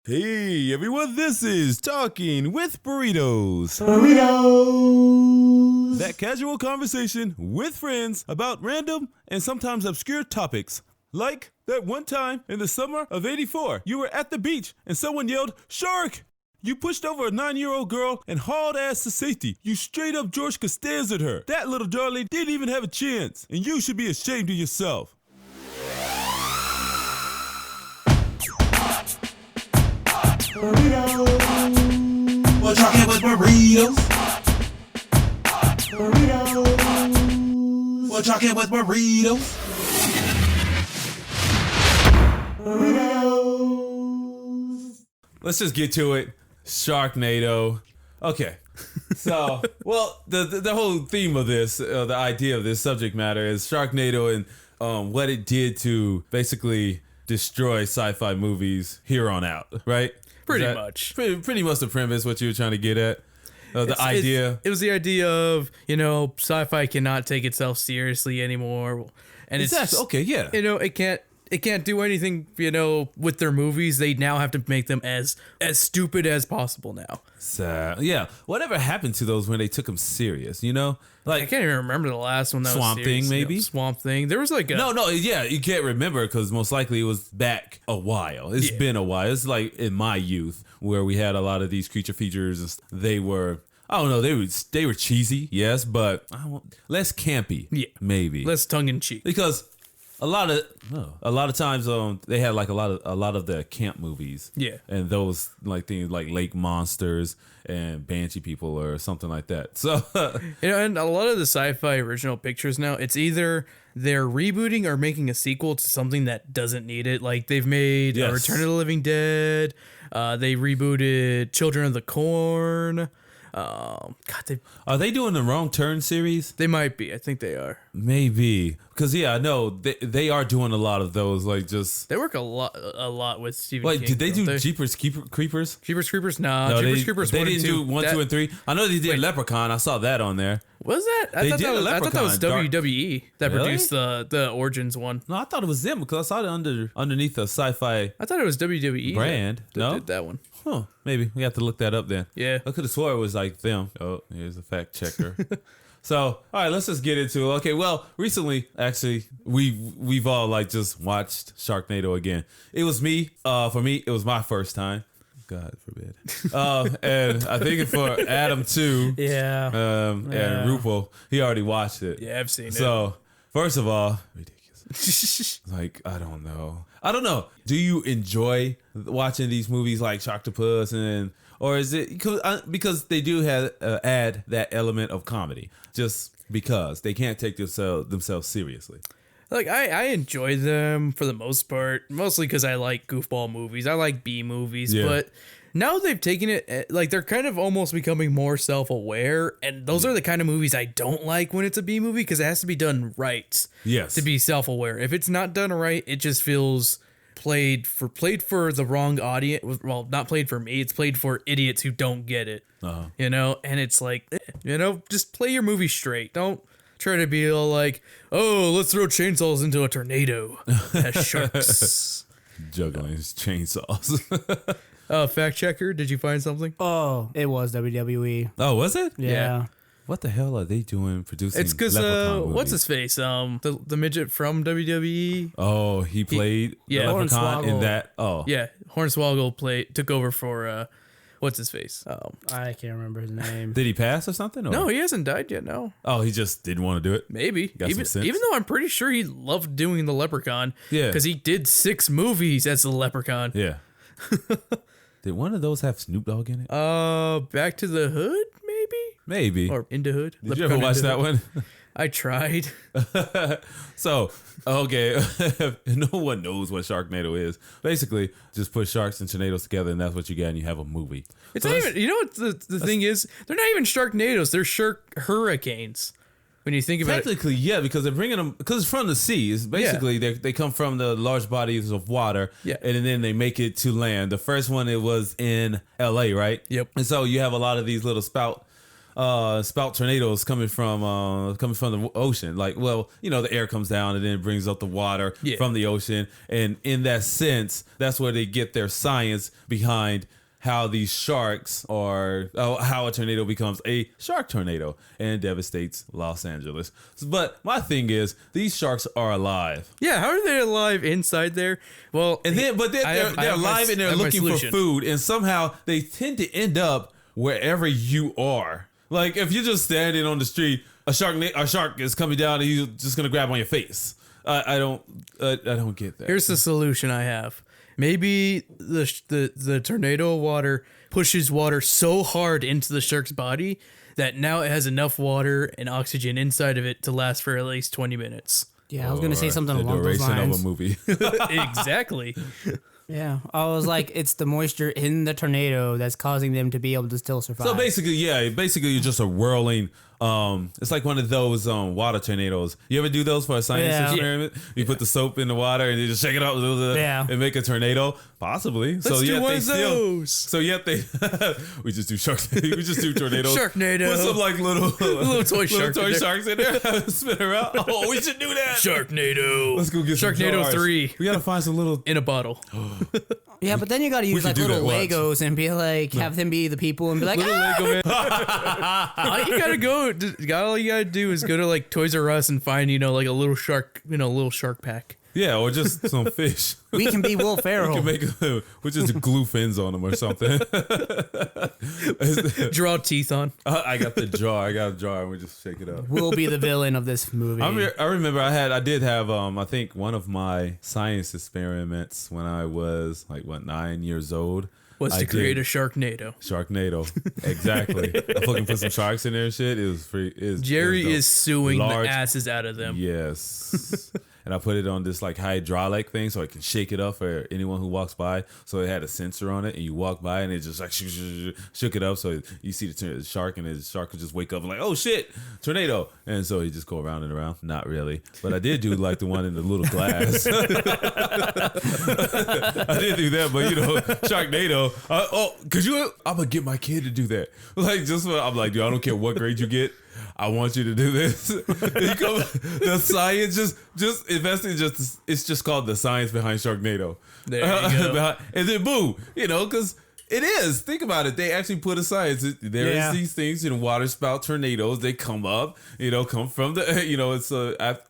Hey everyone, this is Talking with Burritos. That casual conversation with friends about random and sometimes obscure topics. Like that one time in the summer of '84, you were at the beach and someone yelled, "Shark!" You pushed over a 9-year-old girl and hauled ass to safety. You straight up George Costanza'd her. That little darling didn't even have a chance, and you should be ashamed of yourself. Burritos. We're talking with burritos. Burritos. We're talking with burritos. Burritos. Let's just get to it. Sharknado. Okay. So, well, the whole theme of this, the idea of this subject matter is Sharknado and what it did to basically destroy sci-fi movies here on out, right? Pretty much. Pretty much the premise, what you were trying to get at. The idea. It was the idea of, sci-fi cannot take itself seriously anymore. And exactly. It's okay, yeah. It can't do anything, with their movies. They now have to make them as stupid as possible now. So, yeah. Whatever happened to those when they took them serious, Like, I can't even remember the last one that Swamp was serious. Thing, maybe? Swamp Thing. There was like a... No, yeah, you can't remember because most likely it was back a while. It's been a while. It's like in my youth where we had a lot of these creature features. And they were... I don't know. They were cheesy, yes, but less campy, maybe less tongue in cheek. Because a lot of times they had like a lot of the camp movies, and those like things like Lake Monsters and Banshee People or something like that. So and a lot of the sci-fi original pictures now, it's either they're rebooting or making a sequel to something that doesn't need it. Like they've made Return of the Living Dead. They rebooted Children of the Corn. Are they doing the Wrong Turn series? They might be. I think they are. Maybe because I know they are doing a lot of those. Like just they work a lot with Stephen King. Did they do Jeepers Creepers? Jeepers Creepers? No, Jeepers Creepers. They didn't do 1, 2, and 3. I know they did Leprechaun. I saw that on there. Was that? I thought that was WWE that produced the Origins one. No, I thought it was them because I saw it underneath the sci-fi. I thought it was WWE brand. that did that one. Huh, maybe we have to look that up then. Yeah. I could have swore it was like them. Oh, here's a fact checker. So, all right, let's just get into it. Okay, well, recently, actually, we've all like just watched Sharknado again. It was me. For me, it was my first time. God forbid. And I think for Adam too. Yeah. And Rupo, he already watched it. Yeah, I've seen it. So, first of all, ridiculous. Like, I don't know. Do you enjoy watching these movies like Sharktopus or is it because they do have add that element of comedy just because they can't take themselves seriously? Like I enjoy them for the most part, mostly because I like goofball movies. I like B movies, but now they've taken it like they're kind of almost becoming more self-aware, and those are the kind of movies I don't like when it's a B movie because it has to be done right. Yes, to be self-aware. If it's not done right, it just feels played for the wrong audience. Well, not played for me. It's played for idiots who don't get it. And it's like, just play your movie straight. Don't try to be all like, oh, let's throw chainsaws into a tornado as sharks. Juggling chainsaws. Fact checker, did you find something? Oh, it was WWE. Oh, was it? Yeah. What the hell are they doing producing? It's because what's his face? The midget from WWE. Oh, he played Leprechaun in that. Oh, yeah. Hornswoggle took over for what's his face? I can't remember his name. Did he pass or something? Or? No, he hasn't died yet. No. Oh, he just didn't want to do it. Maybe. Even though I'm pretty sure he loved doing the Leprechaun. Yeah. Because he did 6 movies as the Leprechaun. Yeah. Did one of those have Snoop Dogg in it? Back to the Hood, maybe. Or Into Hood. Did you ever watch that one? I tried. So, okay, no one knows what Sharknado is. Basically, just put sharks and tornadoes together, and that's what you get, and you have a movie. It's not even. You know what the thing is? They're not even Sharknados. They're shark hurricanes. When you think about technically, yeah, because they're bringing them because it's from the sea. It's basically they come from the large bodies of water, and then they make it to land. The first one it was in L.A., right? Yep. And so you have a lot of these little spout spout tornadoes coming from the ocean. Like, well, the air comes down and then it brings up the water from the ocean, and in that sense, that's where they get their science behind how these sharks how a tornado becomes a shark tornado and devastates Los Angeles. But my thing is, these sharks are alive. Yeah, how are they alive inside there? Well, and then they're alive and they're looking for food, and somehow they tend to end up wherever you are. Like, if you're just standing on the street, a shark is coming down and he's just gonna grab on your face. I don't get that. Here's the solution I have. Maybe the tornado water pushes water so hard into the shark's body that now it has enough water and oxygen inside of it to last for at least 20 minutes. Yeah, I was going to say something the along those duration lines. of a movie. Exactly. Yeah, I was like, it's the moisture in the tornado that's causing them to be able to still survive. So basically, you're just a whirling. It's like one of those water tornadoes. You ever do those for a science experiment? You put the soap in the water and you just shake it up and make a tornado. Possibly. Let's do one of those. So yet they we just do we just do tornadoes. Sharknado. Put some like little toy sharks in there. Spin around. Oh, we should do that. Sharknado. Let's go get some Sharknado jars. 3. We gotta find some little In a bottle. Yeah, but then you got to use could like do little that once. Legos and be like, have them be the people and be like, Little Lego man. All you gotta do is go to like Toys R Us and find like a little shark, little shark pack. Yeah, or just some fish. we can be Will We Ferrell. can make we just glue fins on them or something. Draw teeth on. I got the jar. I got a jar, and we just shake it up. Will be the villain of this movie. I remember I did have I think one of my science experiments when I was like 9 years old Was to create a Sharknado. Sharknado. Exactly. I fucking put some sharks in there and shit. It was free. Jerry is suing large- the asses out of them. Yes. And I put it on this like hydraulic thing so I can shake it up for anyone who walks by. So it had a sensor on it, and you walk by and it just like shook it up. So you see the shark, and the shark would just wake up and like, oh shit, tornado. And so he just go around and around. Not really, but I did do like the one in the little glass. I did do that, but Sharknado. I'm gonna get my kid to do that. Like I'm like, dude, I don't care what grade you get. I want you to do this. The science just investing it's just called the science behind Sharknado. There you go. And then boom, because it is. Think about it. They actually put a science. There is these things in water spout tornadoes. They come up, come from the, it's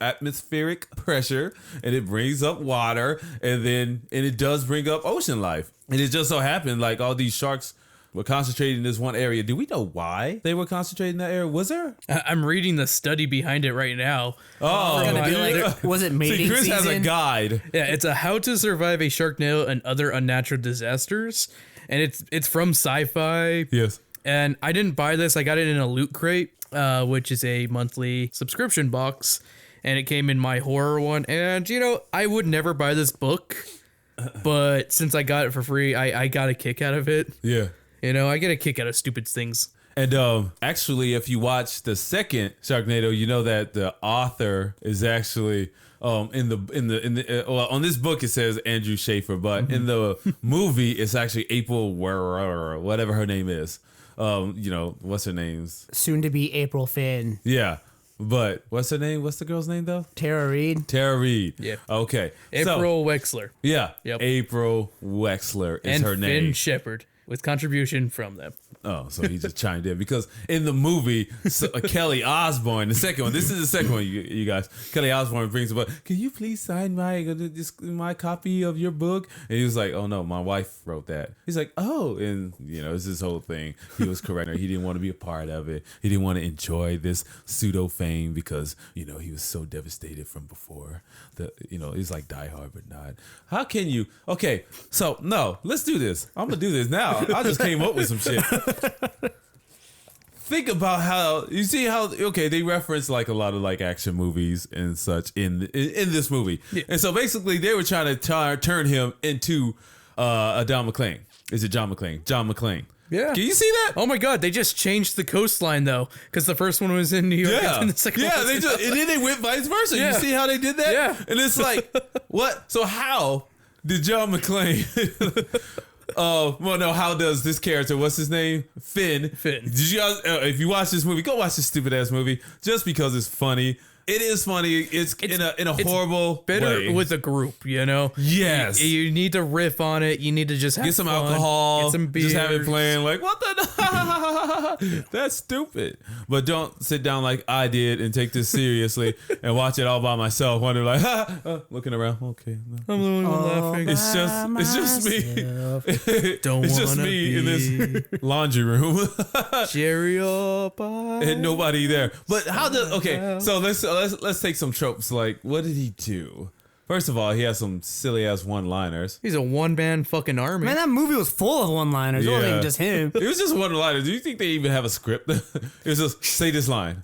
atmospheric pressure, and it brings up water, and it does bring up ocean life. And it just so happened like all these sharks were concentrated in this one area. Do we know why they were concentrated in that area? Was there? I'm reading the study behind it right now. Oh, It's gonna be like, was it mating see, Chris season? has a guide. Yeah, it's a how to survive a Sharknado and other unnatural disasters. And it's from SyFy. Yes. And I didn't buy this. I got it in a Loot Crate, which is a monthly subscription box. And it came in my horror one. And, I would never buy this book. But since I got it for free, I got a kick out of it. Yeah. I get a kick out of stupid things. And actually, if you watch the second Sharknado, you know that the author is actually on this book it says Andrew Schaefer, but in the movie it's actually April whatever her name is. What's her name's? Soon to be April Finn. Yeah. But what's her name? What's the girl's name though? Tara Reid. Tara Reid. Yeah. Okay. April Wexler. Yeah. Yep. April Wexler is And her name. Finn Shepard with contribution from them. Oh, so he just chimed in because in the movie, Kelly Osbourne, the second one. This is the second one, you guys. Kelly Osbourne brings up, can you please sign my copy of your book? And he was like, oh no, my wife wrote that. He's like, oh, and it's this whole thing. He was correct. He didn't want to be a part of it. He didn't want to enjoy this pseudo fame because he was so devastated from before. He's like Die Hard, but not. How can you? Okay, so no, let's do this. I'm gonna do this now. I just came up with some shit. Think about how they reference like a lot of like action movies and such in this movie, and so basically they were trying to turn him into a Don McClane. Is it John McClane? John McClane. Yeah. Can you see that? Oh my God, they just changed the coastline though, because the first one was in New York and the second one was and then they went vice versa. Yeah. You see how they did that? Yeah. And it's like, what? So how did John McClane Well, no. How does this character? What's his name? Finn. Did you guys? If you watch this movie, go watch this stupid ass movie just because it's funny. It is funny. It's in a horrible better way. with a group, you know. Yes. You need to riff on it. You need to just have Get some fun, alcohol. get some beers. Just have it playing. Like what the? That's stupid. But don't sit down like I did and take this seriously and watch it all by myself. Wonder like, looking around. Okay. No. I'm the only one laughing. It's just me. Don't It's just wanna me in this laundry room. Jerry up. And nobody there. But how does so let's take some tropes. Like, what did he do? First of all, he has some silly ass one-liners. He's a one-man fucking army. Man, that movie was full of one-liners. It wasn't even just him. It was just one-liners. Do you think they even have a script? It was just say this line.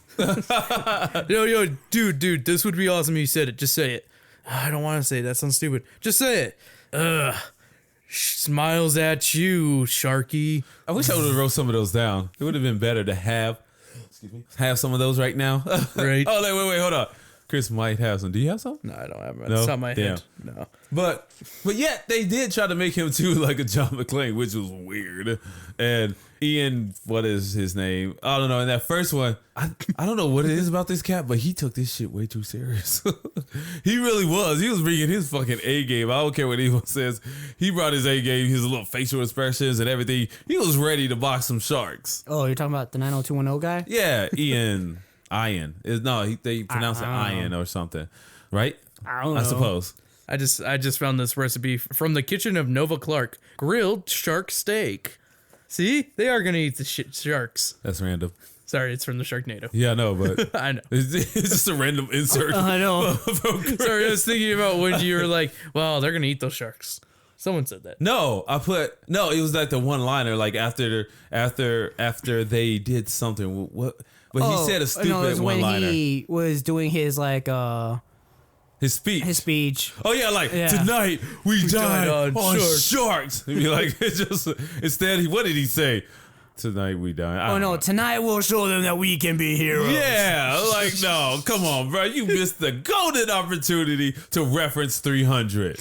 Yo, dude, this would be awesome if you said it. Just say it. I don't want to say it. That sounds stupid. Just say it. Smiles at you, Sharky. I wish I would have wrote some of those down. It would have been better to have some of those right now. Right. Oh, wait, hold on. Chris might have some. Do you have some? No, I don't have it. No? It's not my Damn. head. No. But yet they did try to make him too like a John McClane, which was weird. And Ian, what is his name? I don't know. In that first one, I don't know what it is about this cat, but he took this shit way too serious. He really was. He was bringing his fucking A game. I don't care what anyone says. He brought his A game, his little facial expressions and everything. He was ready to box some sharks. Oh, you're talking about the 90210 guy? Yeah, Ian. They pronounce it Ian or something, right? I don't know. I suppose. I just found this recipe from the kitchen of Nova Clark. Grilled shark steak. See? They are gonna eat the sharks. That's random. Sorry, it's from the Sharknado. Yeah, I know, but I know. it's just a random insert. I know. Sorry, I was thinking about when you were like, well, they're gonna eat those sharks. Someone said that. No, it was like the one liner, like after they did something. What? But he said a stupid no, it was one liner. when he was doing his His speech. Oh yeah, tonight we died on sharks. He'd be like, it's just instead. What did he say? Tonight we die. Oh no, tonight we'll show them that we can be heroes. Yeah, like no, come on, bro. You missed the golden opportunity to reference 300.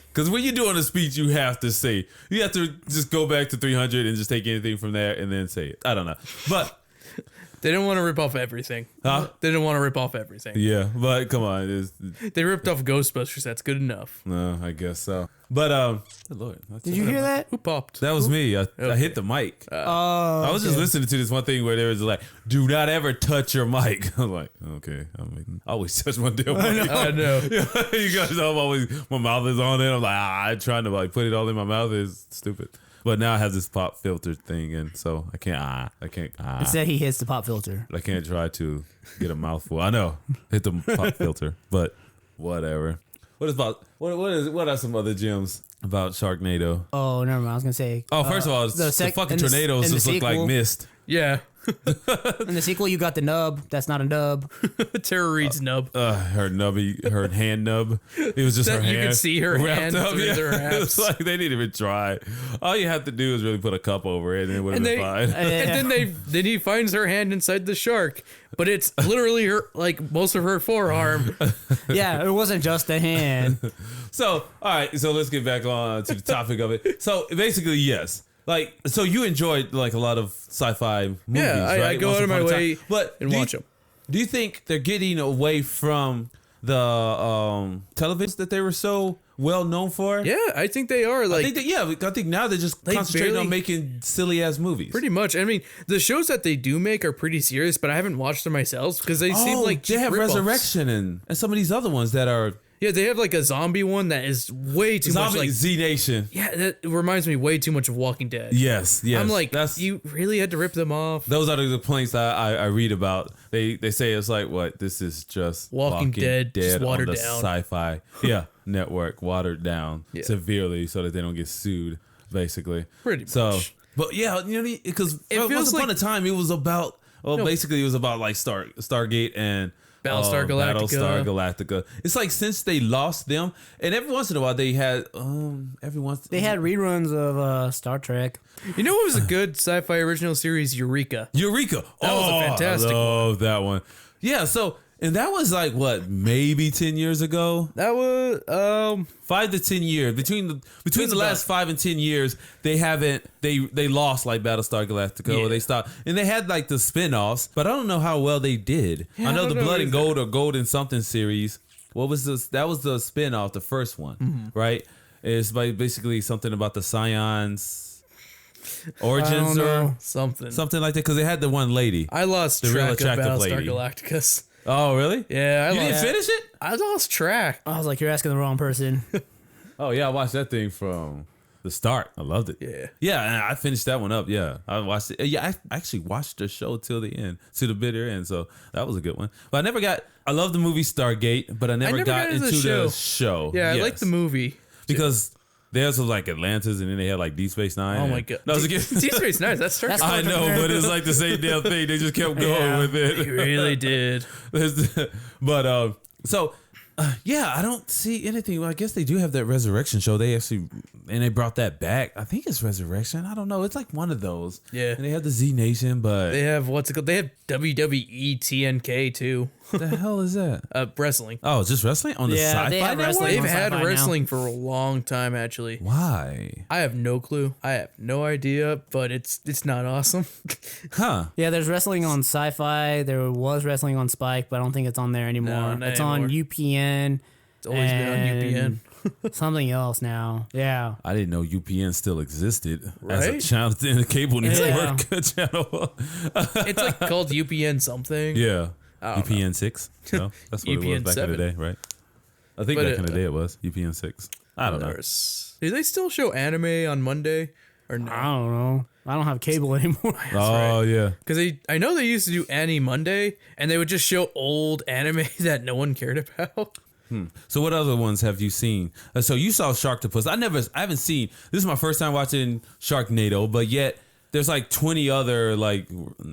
Because when you're doing a speech, you have to just go back to 300 and just take anything from there and then say it. I don't know, but. They didn't want to rip off everything. Huh? They didn't want to rip off everything. Yeah, but come on. They ripped off Ghostbusters. That's good enough. No, I guess so. But, Lord. Did you hear that? Who popped? That was me. I hit the mic. I was just listening to this one thing where they was like, do not ever touch your mic. I'm like, okay. I always touch my damn mic. I know. You guys know my mouth is on it. I'm like, I'm trying to put it all in my mouth. It's stupid. But now I have this pop filter thing, and so I can't. Instead, he hits the pop filter. I can't try to get a mouthful. I know, hit the pop filter, but whatever. What are some other gems about Sharknado? Oh, never mind. I was gonna say. Oh, first of all, the fucking tornadoes just look like mist. Yeah. In the sequel, you got the nub. That's not a nub. Tara Reid's nub. Her hand nub. It was just her hand. You could see her hand through their abs. It's like they didn't even try. All you have to do is really put a cup over it, and it would have been fine. And then he finds her hand inside the shark, but it's literally her, like most of her forearm. Yeah, it wasn't just a hand. So, all right. So let's get back on to the topic of it. So basically, yes. So you enjoyed a lot of sci-fi movies, yeah, right? I go out of my way and watch them. Do you think they're getting away from the television that they were so well known for? Yeah, I think they are. I think now they're just concentrating on making silly ass movies. Pretty much. I mean, the shows that they do make are pretty serious, but I haven't watched them myself because they seem like they have rip-offs. Resurrection and some of these other ones that are. Yeah, they have a zombie one that is way too much like Z Nation. Yeah, that reminds me way too much of Walking Dead. Yes. I'm like, you really had to rip them off. Those are the complaints I read about. They say it's like, what? This is just Walking Dead just watered on the down. Sci-Fi network, watered down severely so that they don't get sued, basically. Pretty much. But yeah, because once upon a time it was about, basically it was about Stargate and Battlestar Galactica. Battlestar Galactica. It's like since they lost them, and every once in a while they had they had reruns of Star Trek. You know what was a good sci-fi original series? Eureka. That was a fantastic I love that one. Yeah, so And that was like what, maybe 10 years ago? That was 5 to 10 years. Between the last 5 and 10 years, they lost like Battlestar Galactica. Or they stopped. And they had like the spin-offs, but I don't know how well they did. Yeah, I know I the don't know Blood and either. Gold or Gold and something series. What was this? That was the spin-off, the first one, right? It's basically something about the Scions origins or something like that, because they had the one lady. I lost The real track of attractive Battlestar lady. Galacticus. Oh, really? Yeah, You didn't finish it? I lost track. I was like, you're asking the wrong person. Oh, yeah, I watched that thing from the start. I loved it. Yeah. Yeah, and I finished that one up. Yeah, I watched it. Yeah, I actually watched the show till the end, to the bitter end. So that was a good one. But I love the movie Stargate, but I never got into the show. Yeah, I Yes. like the movie. Because there's like Atlantis, and then they had like Deep Space Nine. Oh my god. No, it was a good- Deep Space Nine, that's Star That's Trek. I know, but it's like the same damn thing. They just kept going Yeah. with it. They really did. But yeah, I don't see anything. Well, I guess they do have that Resurrection show. They brought that back. I think it's Resurrection. I don't know. It's like one of those. Yeah. And they have the Z Nation, but They have what's it called? They have WWE TNK too. what the hell is that? Wrestling. Oh, just wrestling on the Yeah, Sci-Fi they have Network? wrestling They've on had SyFy now. wrestling for a long time actually. Why? I have no clue. I have no idea, but it's not awesome. Huh? Yeah, there's wrestling on Sci-Fi. There was wrestling on Spike, but I don't think it's on there anymore. not It's on anymore. UPN. It's always been on UPN. Something else now. Yeah. I didn't know UPN still existed as a Right? channel in the cable network channel. It's like called UPN something. Yeah. I don't UPN 6. No, that's what it was UPN back 7. in the day, right? I think But back in the day it was UPN 6. I don't know. Do they still show anime on Monday or no? I don't know. I don't have cable anymore. Oh, yeah. Because I know they used to do Annie Monday, and they would just show old anime that no one cared about. So what other ones have you seen? So you saw Sharktopus. I haven't seen. This is my first time watching Sharknado, but yet there's like 20 other like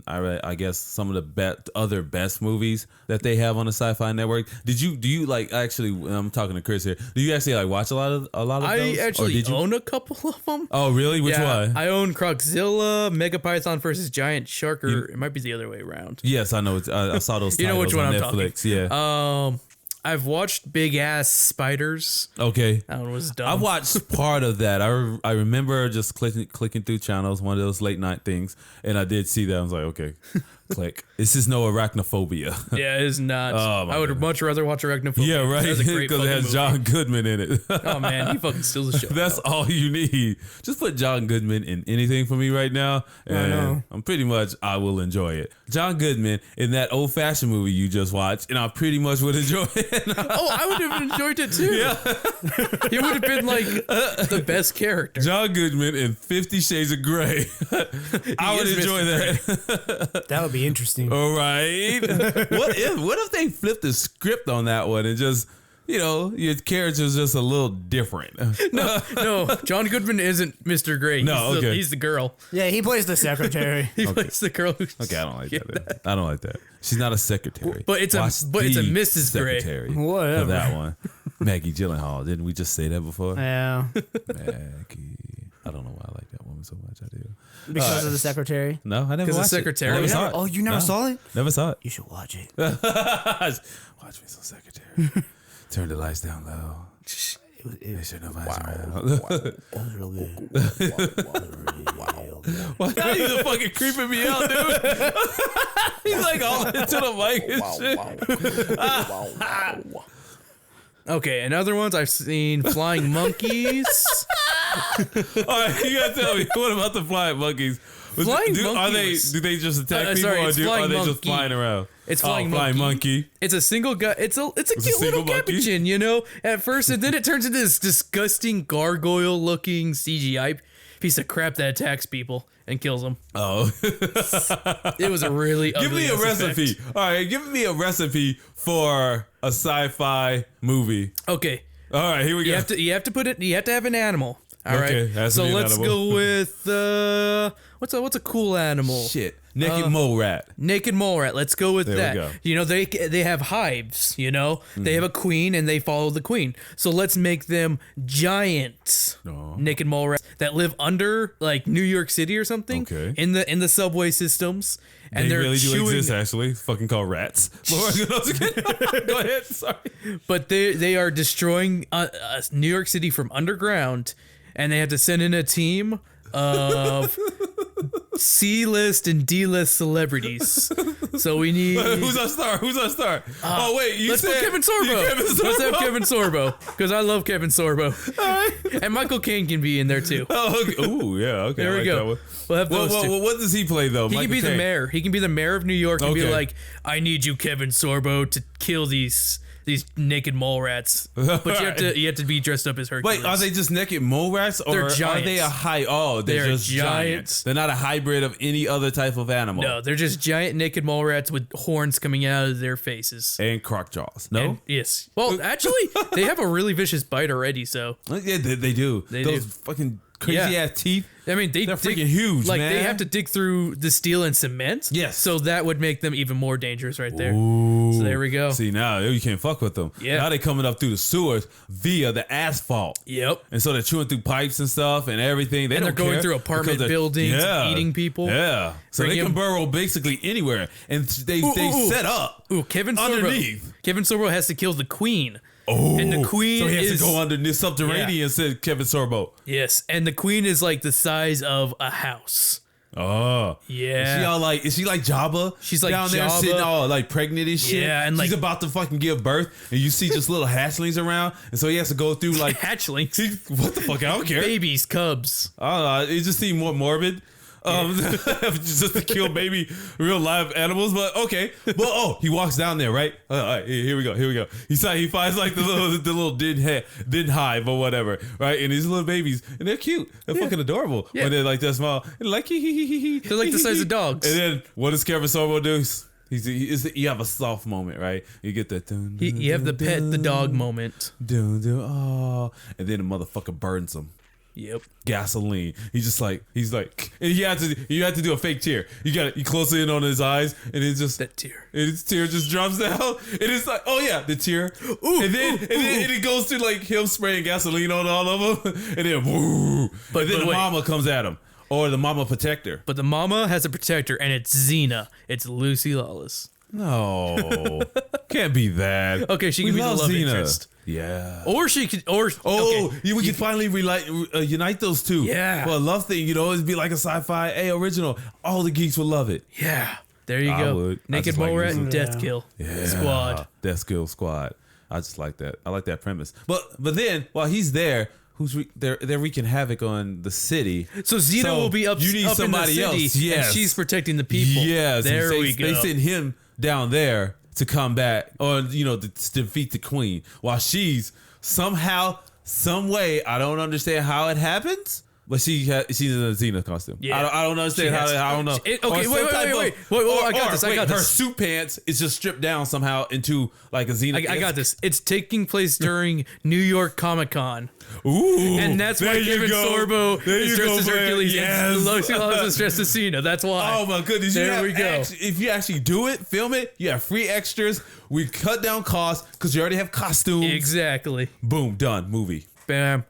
I guess some of the other best movies that they have on the Sci-Fi Network. Do you like actually? I'm talking to Chris here. Do you actually like watch a lot of those? I Or actually did you? own a couple of them. Oh, really? Which one? I own Croczilla, Megapython versus Giant Shark, or it might be the other way around. Yes, I know. I saw those. You know which titles one on I'm Netflix. talking. Yeah. I've watched Big Ass Spiders. Okay. That one was dumb. I watched part of that. I remember just clicking through channels, one of those late night things, and I did see that. I was like, okay, click. This is no arachnophobia. Yeah, it is not. Oh, my I would goodness. much rather watch Arachnophobia. Yeah, right. That's a great Because it has fucking John movie. Goodman in it. Oh man, he fucking steals the show. That's all you need. Just put John Goodman in anything for me right now, and I'm pretty much I will enjoy it. John Goodman in that old fashioned movie you just watched, and I pretty much would enjoy it. Oh, I would have enjoyed it too. Yeah. He would have been like the best character. John Goodman in 50 Shades of Grey. I would is enjoy Mr. that. That would be interesting. All right. What if they flipped the script on that one and just, your character's just a little different? No, John Goodman isn't Mr. Grey. No, okay. He's the girl. Yeah, he plays the secretary. He plays the girl who's Okay, I don't like that. I don't like that. She's not a secretary. But it's a the Mrs. Grey. secretary Whatever. for that one. Maggie Gyllenhaal. Didn't we just say that before? Yeah, Maggie. I don't know why I like that woman so much. I do. because of the secretary. No, I never 'Cause the watched secretary. it. I never Oh, saw it. Oh, you never No. saw it? Never saw it. You should watch it. Watch me some secretary. Turn the lights down low. Make sure nobody's around. It was real good. Why he's fucking creeping me out, dude? He's like all into the mic and shit. Okay, and other ones I've seen Flying Monkeys. All right, you gotta tell me, what about the flying monkeys? Flying monkeys. Do they just attack people, sorry, or it's are flying they just monkey. flying around? It's flying monkey. It's a single guy. It's a cute single little monkey? capuchin, at first, and then it turns into this disgusting gargoyle-looking CGI piece of crap that attacks people and kills them. Oh, It was a really give me a ugly ass recipe. effect. All right, give me a recipe for a sci-fi movie. Okay, All right, here we go. you have to have an animal. All right. Okay, has to So be an let's animal. go with what's a cool animal? Shit. Naked mole rat. Naked mole rat. Let's go with There we that. go. You know, they have hives, you know? They have a queen and they follow the queen. So let's make them giant naked mole rats that live under like New York City or something. Okay. In the subway systems. And They they're really do chewing, exist, actually. Fucking called rats. Go ahead. Sorry. but they are destroying New York City from underground, and they have to send in a team of C-list and D-list celebrities. So we need. Who's our star? Oh wait, you Let's said put Kevin Sorbo. Kevin Sorbo. Let's have Kevin Sorbo because I love Kevin Sorbo. And Michael Caine can be in there too. Oh, okay. Ooh, yeah. Okay. There I we like go. that one. We'll have those two. What does he play though? He can be the mayor. He can be the mayor of New York and be Okay. like, "I need you, Kevin Sorbo, to kill these naked mole rats." But you have to be dressed up as Hercules. Wait, are they just naked mole rats, or They're are giants. they a high? Oh, they're just giants. They're not a hybrid of any other type of animal. No, they're just giant naked mole rats with horns coming out of their faces. And croc jaws. No. And- yes. Well, actually, they have a really vicious bite already. So Yeah, they do. Those do. fucking crazy ass teeth. I mean, they're freaking huge, Like man. they have to dig through the steel and cement. Yes. So that would make them even more dangerous, right there. Ooh. So there we go. See, now you can't fuck with them. Yeah. Now they coming up through the sewers via the asphalt. Yep. And so they're chewing through pipes and stuff and everything. They And don't they're going care through apartment because they're- buildings and eating people. Yeah. So Bring they can him- burrow basically anywhere. And they ooh. set up Ooh, Kevin Sorbo. underneath. Kevin Sorbo has to kill the queen. Oh, And the queen so he has is- to go underneath subterranean, said Kevin Sorbo. Yes, and the queen is like the size of a house. Oh. Yeah. Is she like Jabba? She's like down there Jabba. sitting all like pregnant and shit. Yeah, and she's like- about to fucking give birth, and you see just little hatchlings around, and so he has to go through like Hatchlings. what the fuck? I don't care. Babies, cubs. I don't know. It just seemed more morbid. Just to kill baby real live animals, but okay. Well, he walks down there, right? All right, here we go. He finds like the little din hive or whatever, right? And these little babies, and they're cute. They're fucking adorable when they're like that small, and like They're like the size of dogs. And then what does Kevin Sorbo do? You have a soft moment, right? You get that. You have the pet the dog moment. Oh, and then the motherfucker burns him. Yep. Gasoline. He's like, and you have to do a fake tear. You close in on his eyes, and it's just That tear. and his tear just drops down. And it's like, oh yeah, the tear. And then it goes to like him spraying gasoline on all of them, and then woo. But the wait. mama comes at him, or the mama protector. But the mama has a protector, and it's Xena. It's Lucy Lawless. No, can't be that. Okay, she can be the love interest. Yeah. Or she could, Oh, okay. we could finally unite those two. Yeah. For a love thing, it'd be like a sci-fi original. All the geeks would love it. Yeah. There you I go. would. I Naked just like mole rat using- and death kill squad. Death Kill Squad. I just like that. I like that premise. But then while he's there, they're wreaking havoc on the city. So Xena So will be up, you need up somebody in the city, else. Yes. and she's protecting the people. Yes. There and we go. They send him down there to combat or to defeat the queen, while she's somehow, some way, I don't understand how it happens. But she's in a Xena costume. Yeah. I don't understand how. I don't know. Okay, Or wait, some wait, type wait, of- wait. or- I got this. or, I got Her this. suit pants is just stripped down somehow into like a Xena. I got this. It's taking place during New York Comic Con. Ooh, And that's why there you Kevin go. Sorbo There is you dressed go, as man. Hercules Yes. and Lucy Lawless is dressed as Xena. That's why. Oh my goodness! There we go. If you actually do it, film it. You have free extras. We cut down costs because you already have costumes. Exactly. Boom, done. Movie. Bam.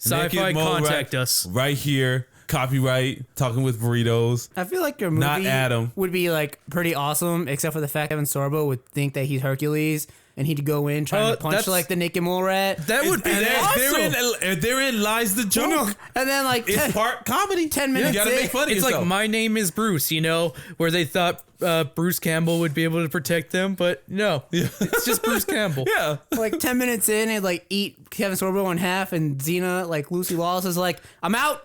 Naked SyFy, mole contact rat us. right here. Copyright. Talking with burritos. I feel like your Not movie Adam. would be like pretty awesome, except for the fact Kevin Sorbo would think that he's Hercules and he'd go in trying to punch that's- like the naked mole rat. That would be And awesome. therein lies the joke. And then like It's part comedy. 10 minutes You gotta in, make fun of It's yourself. like My Name is Bruce, where they thought Bruce Campbell would be able to protect them, but no, it's just Bruce Campbell. yeah. like 10 minutes in, and like eat Kevin Sorbo in half, and Xena, like Lucy Lawless, is like, I'm out.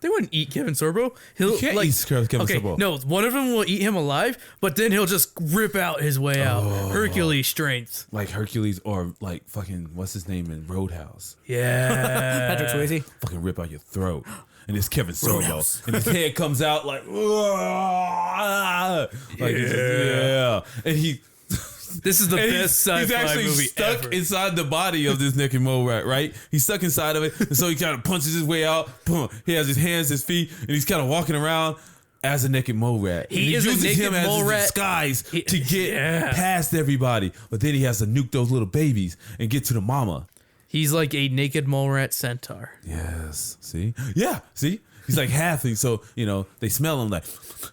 They wouldn't eat Kevin Sorbo. He'll can't like, eat Kevin okay, Sorbo. no, one of them will eat him alive, but then he'll just rip out his way out. Hercules strength. Like Hercules or like fucking what's his name in Roadhouse. Yeah. Patrick Swayze. Fucking rip out your throat. And it's Kevin Sorbo. Roadhouse. And his head comes out like, like it's just- yeah. And he This is the And best he's sci-fi actually movie stuck ever. inside the body of this naked mole rat, right? He's stuck inside of it, and so he kind of punches his way out. Boom. He has his hands, his feet, and he's kind of walking around as a naked mole rat. He And is a uses naked him as mole his rat. disguise to get Yeah. past everybody, but then he has to nuke those little babies and get to the mama. He's like a naked mole rat centaur. Yes. See? Yeah. See? He's like halfling, so they smell him like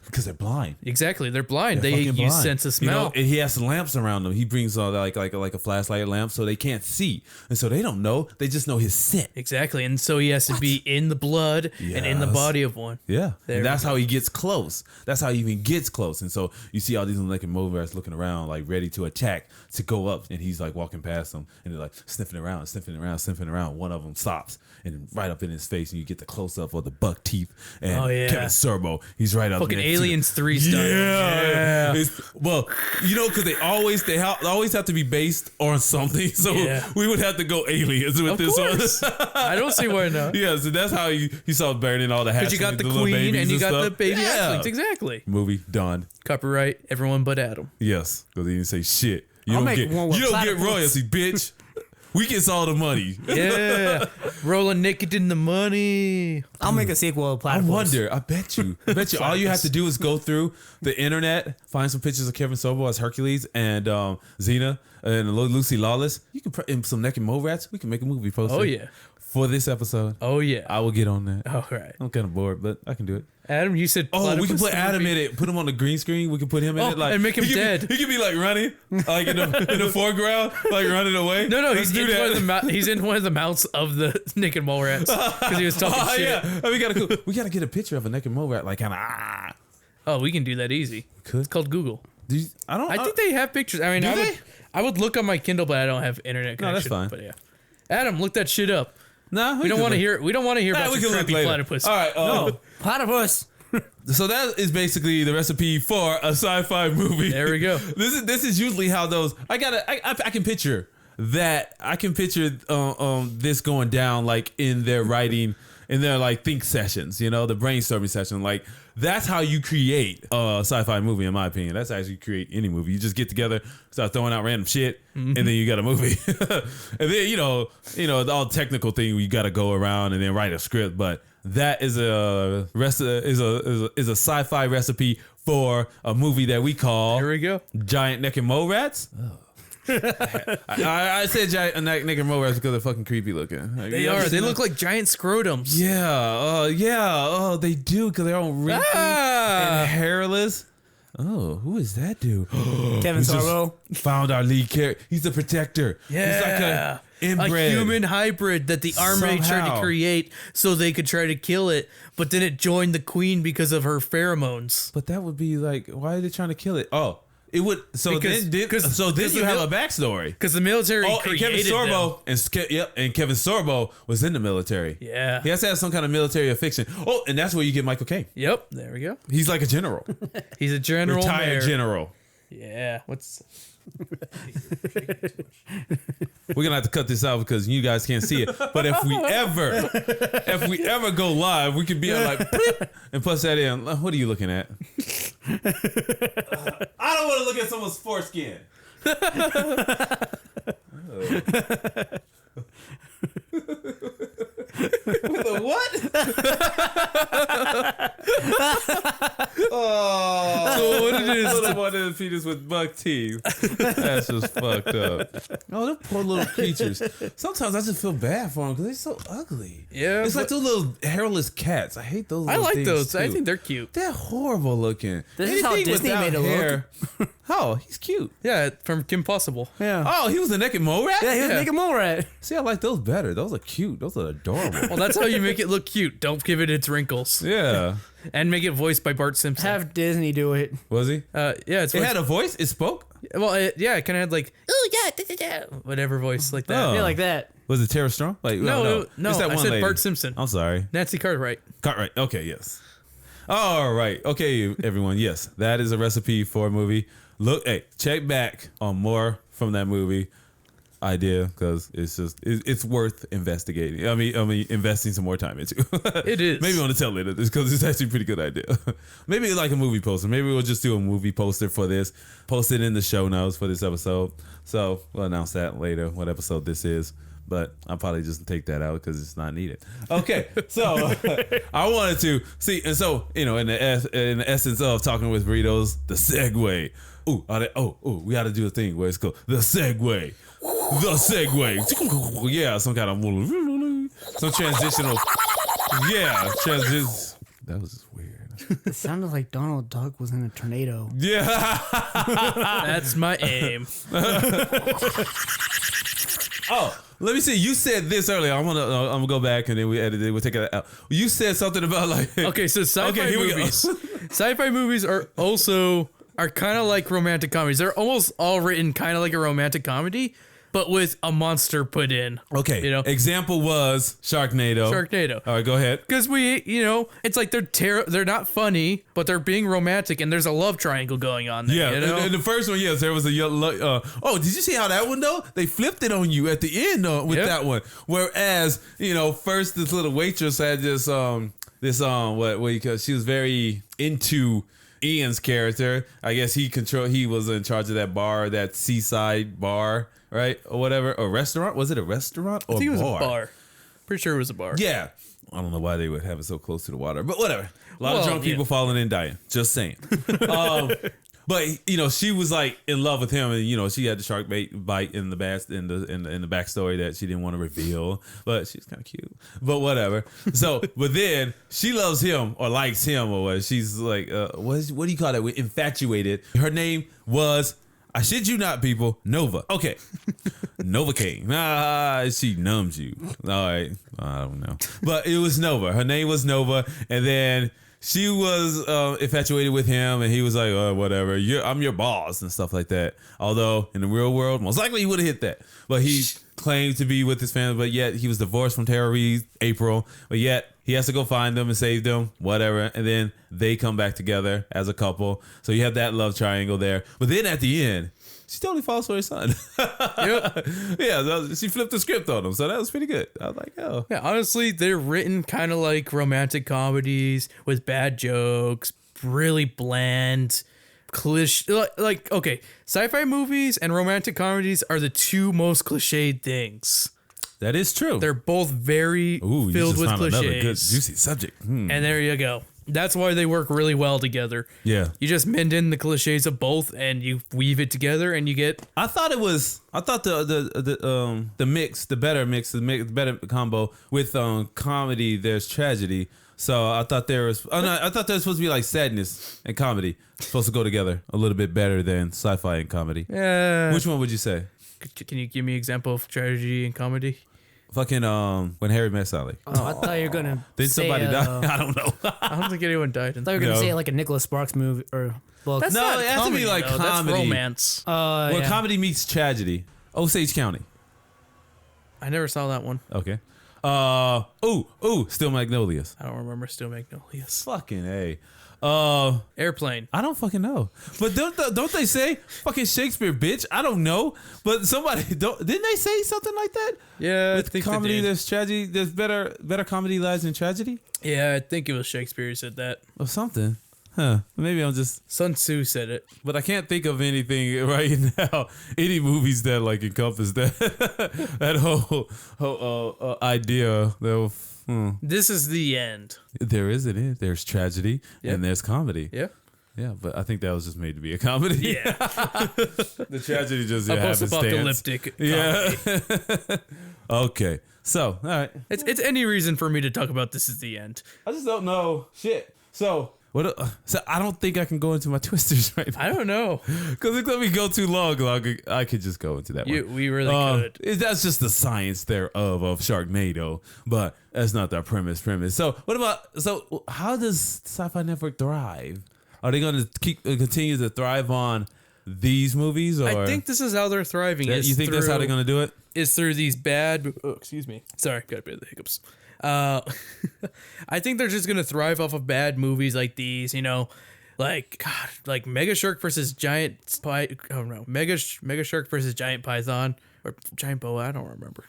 because they're blind. Exactly, they're blind. They're They fucking use blind. sense of smell. And he has lamps around them. He brings like a flashlight lamp, so they can't see, and so they don't know. They just know his scent. Exactly, and so he has to be in the blood and in the Yes. body of one. Yeah, There and we that's how he gets close. That's how he even gets close. And so you see all these little naked mole rats looking around, like ready to attack, to go up, and he's like walking past them, and they're like sniffing around, sniffing around, sniffing around. One of them stops, and right up in his face, and you get the close up of the buck teeth. And Oh, yeah. Kevin Sorbo, he's right up. Fucking next to Aliens the- 3 style. Yeah. Well, because they always have to be based on something. So Yeah. we would have to go aliens with Of this course. one. I don't see why not. Yeah, so that's how he saw burning all the hatchlings. Because you got the little queen babies and you got stuff. the baby Yeah. hatchlings. Exactly. Movie done. Copyright everyone but Adam. Yes, because he didn't say shit. You I'll don't make get one with you don't get platypus. royalty, bitch. We gets all the money. Yeah. Rolling naked in the money. I'll make a sequel of I Platypus. wonder. I bet you. All you have to do is go through the internet, find some pictures of Kevin Sorbo as Hercules and Xena and Lucy Lawless. You can and some naked mole rats. We can make a movie poster. Oh, yeah. For this episode. Oh, yeah. I will get on that. All right. I'm kind of bored, but I can do it. Adam, you said Oh, we can platypus put Adam movie. in it. Put him on the green screen. We can put him in it, like and make him he dead. He can be like running, like in the foreground, like running away. No, Let's he's do in, one of that. he's in one of the mouths of the naked mole rats because he was talking Oh, shit. yeah. Oh, we gotta get a picture of a naked mole rat, like kind of Oh, we can do that easy. Could. It's called Google. I I think they have pictures. I mean, Do I would look on my Kindle, but I don't have internet No, connection. that's fine. But yeah, Adam, look that shit up. Nah, We don't want to hear. We don't want to hear about we your can look crappy later. platypus. All right. No, Platypus. So that is basically the recipe for a sci-fi movie. There we go. This is usually how those. I can picture that. I can picture this going down like in their writing, in their like think sessions. The brainstorming session. Like that's how you create a sci-fi movie, in my opinion. That's how you create any movie. You just get together, start throwing out random shit, and then you got a movie. And then all technical thing you got to go around and then write a script, but. That is a sci-fi recipe for a movie that we call Here we go. Giant Naked Mole Rats. I said giant naked mole rats because they're fucking creepy looking. They are. They look like giant scrotums. Yeah. Oh, they do because they're all wrinkly and hairless. Oh, who is that dude? Kevin We just Sorbo. found our lead character. He's the protector. Yeah. He's like a inbred. A human hybrid that the army tried Somehow. to create so they could try to kill it, but then it joined the queen because of her pheromones. But that would be like, why are they trying to kill it? Oh, it would. So Because- then, because you the have mil- a backstory. Because the military Oh, and created Kevin them. Sorbo and Kevin Sorbo was in the military. Yeah. He has to have some kind of military affliction. Oh, and that's where you get Michael Caine. Yep. There we go. He's like a general, He's a general. retired mayor. general. Yeah. What's We're gonna have to cut this out because you guys can't see it. But if we ever go live, we could be like bleep, and plus that in. What are you looking at? I don't want to look at someone's foreskin. With a what? Oh, so what it is? little one in the penis with buck teeth. That's just fucked up. Oh, them poor little creatures. Sometimes I just feel bad for them because they're so ugly. Yeah, it's like but- those little hairless cats. I hate those. I Little like things those. I too. think they're cute. They're horrible looking. This is how Anything Disney without made it hair. Oh, he's cute. Yeah, from Kim Possible. Yeah. Oh, he was a naked mole rat? Yeah, he was Yeah. making mole rat. See, I like those better. Those are cute. Those are adorable. Well, that's how you make it look cute. Don't give it its wrinkles. Yeah. And make it voiced by Bart Simpson. Have Disney do it. Was he? Yeah, it's It voiced, had a voice? It spoke? well, it kind of had like, oh yeah, da, da, da, whatever voice like that. Oh. Yeah, like that. Was it Tara Strong? Like No, It's I one said lady. Bart Simpson. I'm sorry. Nancy Cartwright. Cartwright. Okay, yes. All right. Okay, everyone. Yes, that is a recipe for a movie. Look, hey, check back on more from that movie. idea because it's worth investigating. I mean, investing some more time into. It is. Maybe I want to tell it because it's actually a pretty good idea. Maybe like a movie poster. Maybe we'll just do a movie poster for this. Post it in the show notes for this episode. So we'll announce that later, what episode this is. But I'll probably just take that out because it's not needed. Okay, so I wanted to see, and so in the essence of talking with burritos, the segue. We got to do a thing where it's called the segue. The segue. Yeah, some kind of some transitional. Yeah, transition. That was just weird. It sounded like Donald Duck was in a tornado. Yeah. That's my aim. Oh, let me see. You said this earlier. I'm gonna go back and then we edit it. We'll take it out. You said something about like. Okay, so sci-fi here we go. movies. Sci-fi movies are kind of like romantic comedies. They're almost all written kind of like a romantic comedy, but with a monster put in. Okay. Example was Sharknado. All right, go ahead. Because it's like they're not funny, but they're being romantic, and there's a love triangle going on there. Yeah, and the first one, yes, there was a did you see how that one though? They flipped it on you at the end with that one. Whereas, first this little waitress had this she was very into Ian's character. I guess he was in charge of that bar, that seaside bar, right? Or whatever. Or restaurant? Was it a restaurant or I think it was bar? a bar. Pretty sure it was a bar. Yeah. I don't know why they would have it so close to the water, but whatever. A lot of drunk people falling and dying. Just saying. But she was like in love with him, and she had the shark bite in the backstory that she didn't want to reveal, but she's kind of cute. But whatever. So, but then she loves him or likes him or what? She's like, what do you call that? Infatuated. Her name was, I shit you not, people, Nova. Okay. Novocaine. She numbs you. All right. I don't know. But it was Nova. Her name was Nova. And then she was infatuated with him. And he was like, whatever. I'm your boss and stuff like that. Although in the real world, most likely he would have hit that. But he claimed to be with his family. But yet he was divorced from Tara Reid, April. But yet he has to go find them and save them. Whatever. And then they come back together as a couple. So you have that love triangle there. But then at the end, she totally falls for her son. Yep. Yeah, she flipped the script on him, so that was pretty good. I was like, oh. Yeah, honestly, they're written kind of like romantic comedies with bad jokes, really bland, cliche. Okay, sci-fi movies and romantic comedies are the two most cliched things. That is true. They're both very filled with cliches. Another good juicy subject. And there you go. That's why they work really well together. Yeah. You just mend in the cliches of both and you weave it together and you get. I thought the mix, the better combo with comedy, there's tragedy. So I thought I thought there was supposed to be like sadness and comedy supposed to go together a little bit better than sci-fi and comedy. Yeah. Which one would you say? Can you give me an example of tragedy and comedy? Fucking When Harry Met Sally. Oh, I thought you were gonna. Did somebody die? I don't know. I don't think anyone died. I thought you were gonna say like a Nicholas Sparks movie or book. That's no, it has to be like though. comedy. That's romance. Well, comedy meets tragedy. Osage County. I never saw that one. Okay. Still Magnolias. I don't remember Still Magnolias. Fucking A. Airplane. I don't fucking know. But don't they say fucking Shakespeare, bitch? I don't know. But somebody didn't they say something like that? Yeah, with I think comedy, they did. there's tragedy. There's better comedy lies in tragedy. Yeah, I think it was Shakespeare who said that. Or something. Huh. Maybe I'm just. Sun Tzu said it. But I can't think of anything right now. Any movies that like encompass that that whole idea. This is the end. There is an end. There's tragedy and there's comedy. Yeah. Yeah, but I think that was just made to be a comedy. Yeah. The tragedy just A happens. post-apocalyptic Yeah. Okay. So, all right. It's any reason for me to talk about This Is the End. I just don't know. Shit. So, what? So I don't think I can go into my twisters right now. I don't know. Because if let me go too long, I could just go into that one. We really could. That's just the science thereof of Sharknado, but that's not the premise. So what about? So how does Sci-Fi Network thrive? Are they going to continue to thrive on these movies? Or I think this is how they're thriving. You think that's how they're going to do it? Is through these bad. Oh, excuse me. Sorry, got a bit of the hiccups. I think they're just gonna thrive off of bad movies like these, like Mega Shark versus Giant Mega Shark versus Giant Python or giant boa. I don't remember.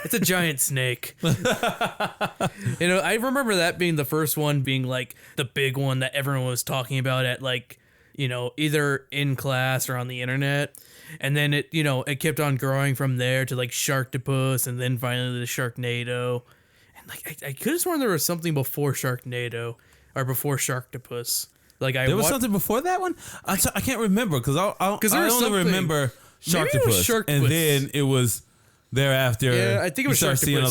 It's a giant snake. I remember that being the first one, being like the big one that everyone was talking about at like, either in class or on the internet. And then it kept on growing from there to like Sharktopus, and then finally the Sharknado. And like I could have sworn there was something before Sharknado or before Sharktopus. Like there was something before that one. I can't remember because I only remember Sharktopus, and then it was thereafter. Yeah, I think it was you start seeing a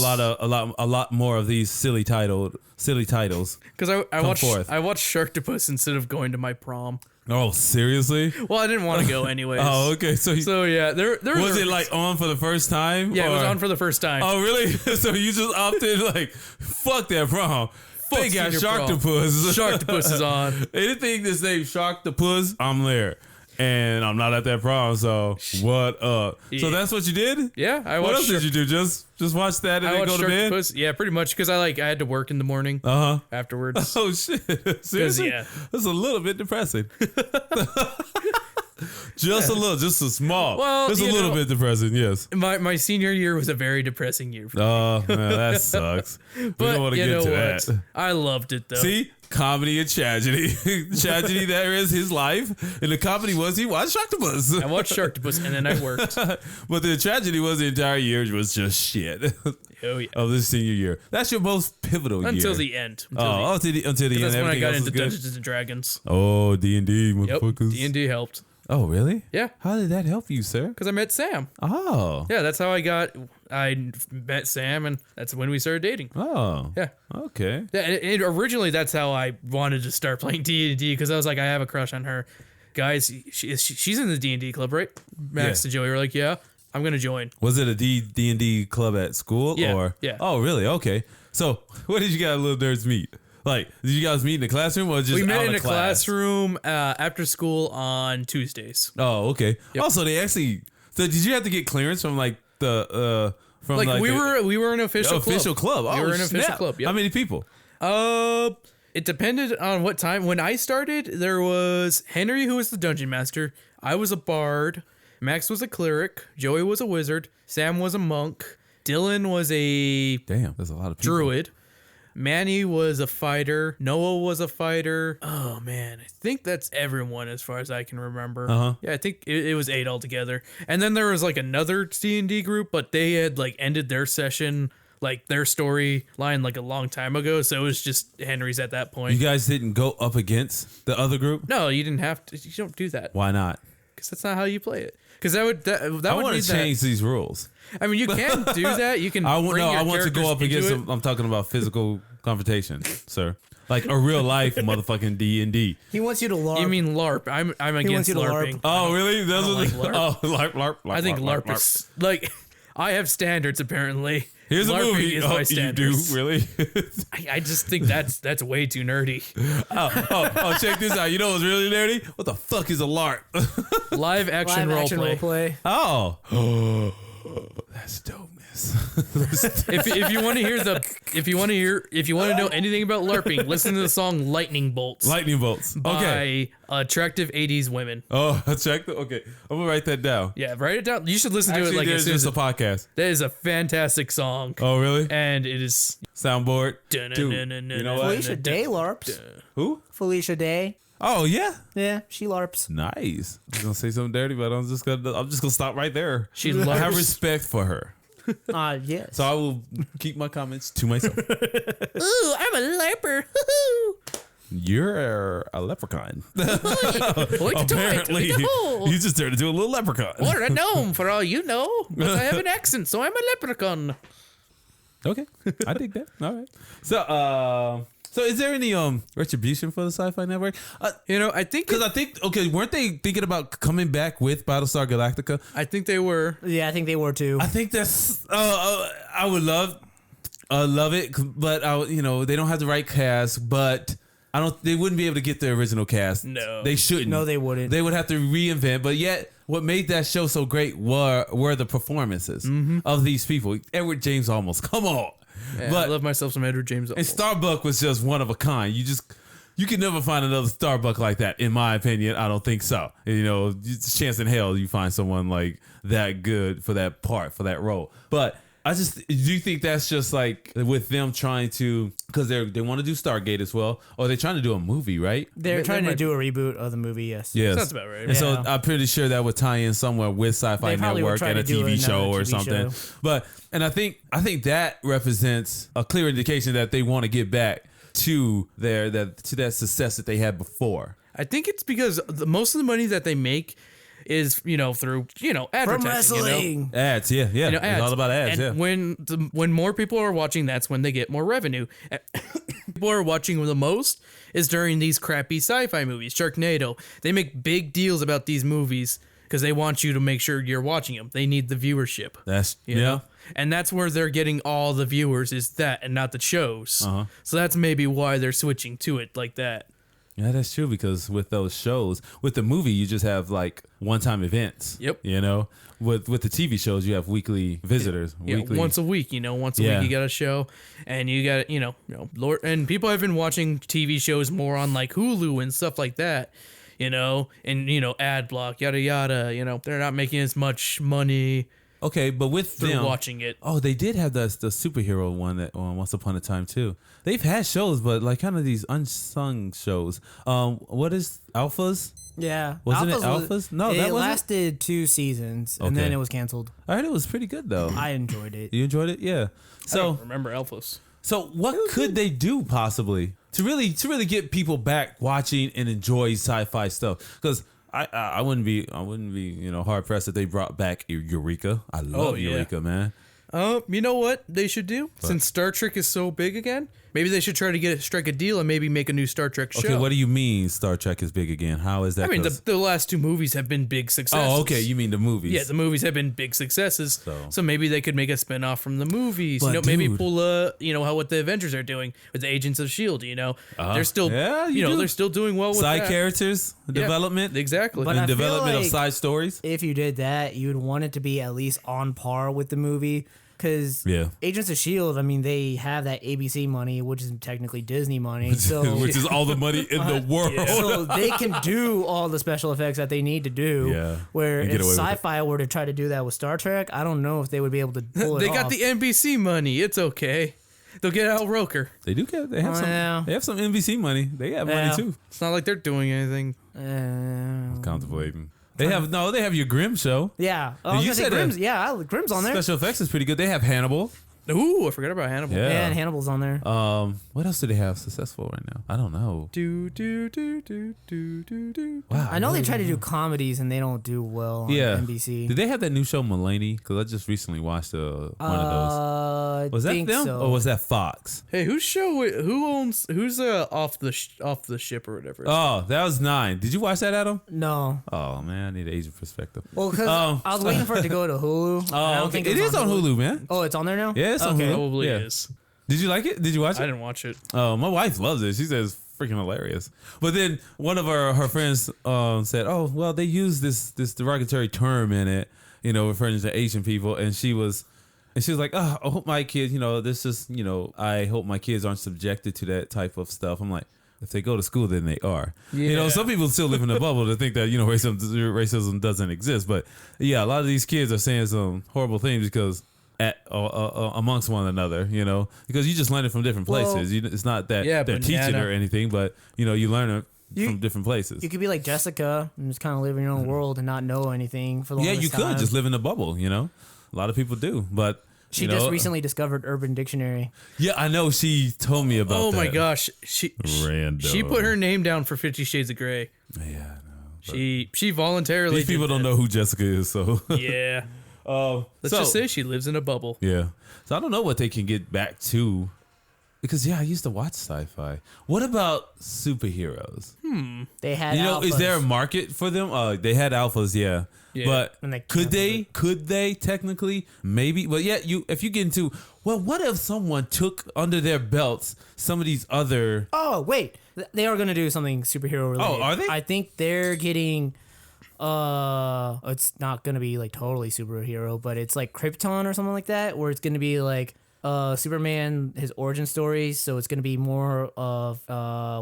lot more of these silly titles. Because I watched Sharktopus instead of going to my prom. Oh, seriously? Well, I didn't want to go anyways. Oh, okay. So yeah, there was it like on for the first time? Yeah, it was on for the first time. Oh, really? So you just opted like, fuck that prom. They got Sharktopus. Sharktopus is on. Anything that's named Sharktopus, I'm there. And I'm not at that prom, so what up? Yeah. So that's what you did? Yeah, I watched. What else did you do? Just watch that and then go to bed? Yeah, pretty much, because I had to work in the morning afterwards. Oh, shit. Seriously? Yeah. That's a little bit depressing. Just a little, just a small. Well, just a little bit depressing, yes. My senior year was a very depressing year for me. Oh, man, that sucks. We don't want to get to that. I loved it, though. See? Comedy and tragedy. Tragedy, there is his life. And the comedy was he watched Sharktopus. I watched Sharktopus and then I worked. But the tragedy was the entire year was just shit. Oh, yeah. Of this senior year. That's your most pivotal year. Until the end. Until the end. That's when I got into Dungeons and Dragons. Oh, D&D, motherfuckers. Yep, D&D helped. Oh, really? Yeah. How did that help you, sir? Because I met Sam. Oh. Yeah, that's how I met Sam, and that's when we started dating. Oh. Yeah. Okay. Yeah, and originally that's how I wanted to start playing D&D, because I was like, I have a crush on her. Guys, she's in the D&D club, right? Max and Joey were like, yeah, I'm going to join. Was it a D&D club at school? Yeah. Or? Yeah. Oh, really? Okay. So, where did you guys little nerds meet? Like, did you guys meet in the classroom or just we met in a class? classroom after school on Tuesdays. Oh, okay. Yep. Also, they actually. So, did you have to get clearance from like the from like we were an official club. Official club. Oh, we were an snap. official club. Yep. How many people? It depended on what time. When I started, there was Henry, who was the dungeon master. I was a bard. Max was a cleric. Joey was a wizard. Sam was a monk. Dylan was a There's a lot of people. druid. Manny was a fighter. Noah was a fighter. Oh, man. I think that's everyone as far as I can remember. Yeah, I think it was 8 altogether. And then there was like another D&D group, but they had like ended their session, like their storyline like a long time ago. So it was just Henry's at that point. You guys didn't go up against the other group? No, you didn't have to. You don't do that. Why not? Because that's not how you play it. Because that would I want to change these rules. I mean, you can do that. You can. I want to go up against. I'm talking about physical confrontation, sir. Like a real life motherfucking D&D. He wants you to LARP. You mean LARP? I'm against you to LARPing. LARP. Oh, really? That's like LARP. Oh, LARP. I think LARP is like. I have standards apparently. Here's a LARPing movie. is my standards. You do really? I just think that's way too nerdy. Oh, check this out. You know what's really nerdy? What the fuck is a LARP? Live action roleplay. Oh, that's dopeness. If you want to know anything about LARPing, listen to the song "Lightning Bolts." Lightning bolts. Okay. By attractive '80s women. Oh, check the. Okay, I'm gonna write that down. Yeah, write it down. You should listen to it like as soon as a podcast. That is a fantastic song. Oh, really? And it is soundboard. Dude, you know what? Felicia Day LARPs. Who? Felicia Day. Oh yeah. Yeah, she LARPs. Nice. I was gonna say something dirty, but I'm just gonna stop right there. She I have respect for her. Yes. So I will keep my comments to myself. Ooh, I'm a LARPer. You're a leprechaun. Apparently, you just turned into a little leprechaun. Or a gnome, for all you know. But I have an accent, so I'm a leprechaun. Okay, I dig that. All right. So is there any retribution for the SyFy Network? I think okay, weren't they thinking about coming back with Battlestar Galactica? I think they were. Yeah, I think they were too. I think that's. I would love it, but they don't have the right cast. But they wouldn't be able to get the original cast. No, they shouldn't. No, they wouldn't. They would have to reinvent. But yet, what made that show so great were the performances of these people. Edward James Olmos, come on. Yeah, but I love myself some Edward James. And Starbuck was just one of a kind. You just You can never find another Starbucks like that, in my opinion. I don't think so. You know, it's a chance in hell you find someone like that good for that part, for that role. But I just, do you think that's just like with them trying to, because they want to do Stargate as well, or they're trying to do a movie, right? They're trying to do a reboot of the movie, yes. Yes. Sounds about right. And so I'm pretty sure that would tie in somewhere with Sci-Fi They probably would Network try and a to do TV show another or TV something. show. But, and I think that represents a clear indication that they want to get back to that success that they had before. I think it's because most of the money that they make is, through, advertising. wrestling. Ads, yeah. Ads. It's all about ads, and yeah. when more people are watching, that's when they get more revenue. People are watching the most is during these crappy sci-fi movies. Sharknado. They make big deals about these movies because they want you to make sure you're watching them. They need the viewership. That's, You know? And that's where they're getting all the viewers is that and not the shows. So that's maybe why they're switching to it like that. Yeah, that's true, because with those shows, with the movie, you just have like one-time events. Yep. You know, with the TV shows, you have weekly visitors. Yeah, weekly. once a week, once a Yeah. week you got a show, and you got, Lord, and people have been watching TV shows more on like Hulu and stuff like that, and ad block, yada yada. They're not making as much money Okay, but with through them watching it. Oh, they did have the superhero one that Once Upon a Time too. They've had shows, but like kind of these unsung shows. What is Alphas? Yeah. Wasn't it Alphas? No, it that wasn't. lasted 2 seasons, and then Okay. it was canceled. I heard it was pretty good though. I enjoyed it. You enjoyed it? Yeah. I So don't remember Alphas. So what could they do possibly to really get people back watching and enjoy sci-fi stuff? Because I wouldn't be hard pressed if they brought back Eureka. I love yeah. Eureka, man. You know what they should do? Since Star Trek is so big again, maybe they should try to strike a deal and maybe make a new Star Trek show. Okay, what do you mean Star Trek is big again? How is that? I mean, 'cause- the last 2 movies have been big successes. oh, okay, you mean the movies? Yeah, the movies have been big successes. So maybe they could make a spinoff from the movies. But Maybe dude- pull how what the Avengers are doing with the Agents of S.H.I.E.L.D., they're still yeah, you do. they're still doing well with side that. characters development, Exactly. But and I feel development of like- side stories. If you did that, you'd want it to be at least on par with the movie. Because Yeah. Agents of S.H.I.E.L.D., I mean, they have that ABC money, which is technically Disney money. So, Which is all the money in the world. so they can do all the special effects that they need to do. Yeah. Where And if get away with it. Sci-Fi were to try to do that with Star Trek, I don't know if they would be able to pull it They off. got the NBC money. It's okay. They'll get Al Roker. They do get. They have some. Yeah. They have some NBC money. They have Yeah. money too. It's not like they're doing anything. Contemplating. They have your Grimm show. Yeah. I And was you gonna say said Grimm's. Yeah, Grimm's on there. Special effects is pretty good. They have Hannibal. Ooh, I forgot about Hannibal. Yeah. Yeah, and Hannibal's on there. What else do they have successful right now? I don't know. Do do do do do do do. Wow. I know they try to do comedies and they don't do well on Yeah. NBC. Did they have that new show Mulaney? Because I just recently watched one of those. Was that think them so. or was that Fox? Hey, who's off the ship or whatever? Oh, that was 9. Did you watch that, Adam? No. Oh man, I need an Asian perspective. Well, because I was waiting for it to go to Hulu. I Oh, don't okay. think It is on Hulu, man. Oh, it's on there now? Yeah, it's on Okay. Hulu. Probably Yeah. is. Did you like it? Did you watch I it? didn't watch it. Oh, my wife loves it. She says it's freaking hilarious. But then one of her friends said, "Oh, well, they use this derogatory term in it, referring to Asian people." And she was like, "Oh, I hope my kids, I hope my kids aren't subjected to that type of stuff." I'm like, if they go to school, then they are. Yeah. Some people still live in a bubble to think that racism doesn't exist. But yeah, a lot of these kids are saying some horrible things because. Amongst one another, because you just learn it from different places. It's not that they're teaching or anything, but you learn it from different places. You could be like Jessica and just kind of live in your own world and not know anything for the longest You time. could just live in a bubble. A lot of people do, but She just recently discovered Urban Dictionary. Yeah, I know. She told me about. Oh that. my gosh, she put her name down for 50 Shades of Grey. Yeah, I know. She voluntarily. These people did don't that. know who Jessica is, so Yeah. Let's just say she lives in a bubble. Yeah. So I don't know what they can get back to. Because I used to watch sci-fi. What about superheroes? They had Is there a alphas. market for them? They had alphas, yeah. Yeah. But And they could canceled they technically? Maybe. But yeah, if you get into, well, what if someone took under their belts some of these other Oh, wait. They are going to do something superhero related. Oh, are they? I think they're getting... it's not going to be like totally superhero, but it's like Krypton or something like that, where it's going to be like Superman, his origin story. So it's gonna be more of